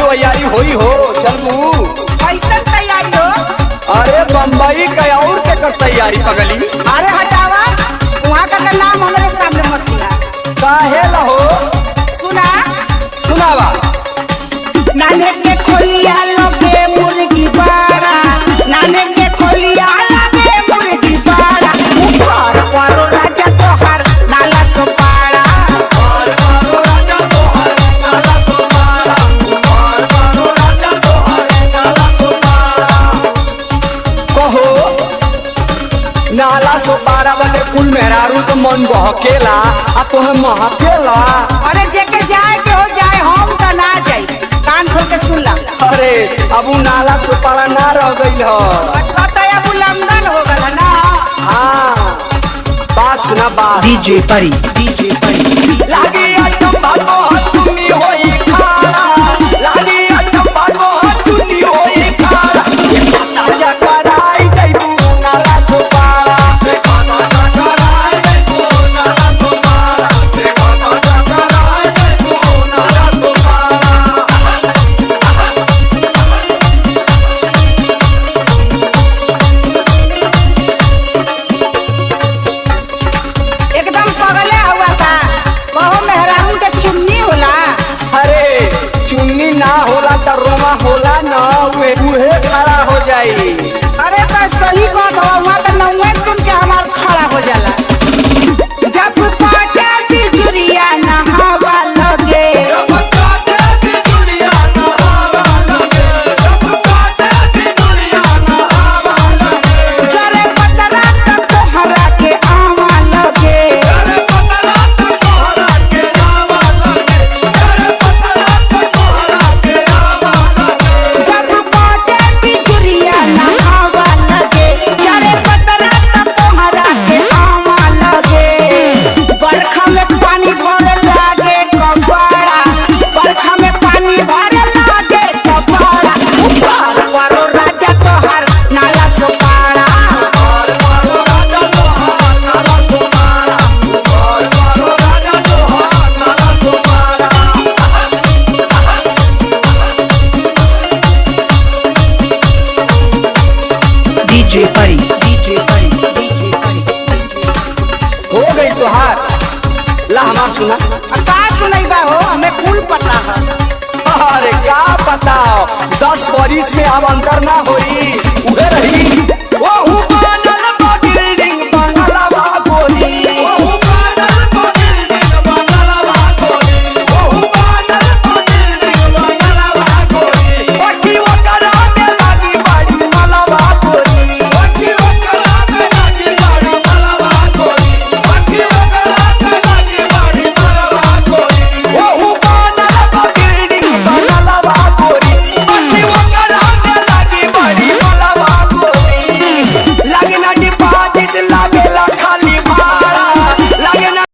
वैयारी होई हो चलू। कैसे तैयारी हो? अरे बम्बई का और के कर तैयारी पगली। अरे हटावा, वहाँ का नाम हमारे सामने मत लिया। काहे लहो? सुना सुनावा। नाने के खोलिया लगे मुर्गी बाड़ा, नाने के खोलिया लगे मुर्गी बाड़ा, ऊपर वालो राजा तोहर नाला सोपाड़ा। कहो नाला सोपारा वाले फूल मेहरारू तो मन बहकेला आ तोहे महकेला। अरे जेके जाए के हो जाए, हम तो ना जाई, कान खोल के सुन ला। अरे अब उ नाला सोपारा ना रह गइल ह। अच्छा तो अब उल्लंघन हो गल ना। हाँ बात सुना बात। डीजे परी लागी अचंबा तो हथुनी होई खाड़ा, लागी अचंबा तो हथुनी होई खाड़ा, ये पता चकराई जइबू नाला सोपारा, ये पता चकराई जइबू नाला सोपारा, ये पता चकराई जइबू नाला सोपारा। एकदम पगले हुआ था। कहो मेहरारू के चुन्नी होला। अरे चुन्नी ना होला त रोमा होला न, उहे खड़ा हो जाई। अरे तो सही बात हो, वहाँ का नौवे सुन के हमार खड़ा हो जाला। जब काटे तिजुरिया नहावा लगे, चले पतरा तो तोहरा के आवा लगे। जब काटे तिजुरिया नहावा लगे, चले पतरा तो तोहरा के आवा लगे। बरखा में पानी भरे लागे कबाड़ा, बरखा में पानी भरे लागे कबाड़ा, ऊपर वालो राजा तोहर नाला सोपाड़ा। डीजे परी हो गई तोहार। ला हमार सुना। का सुनैबा हो, हमें कुल पता है। अरे क्या पता 10 बरिस में अब अंतर ना होई।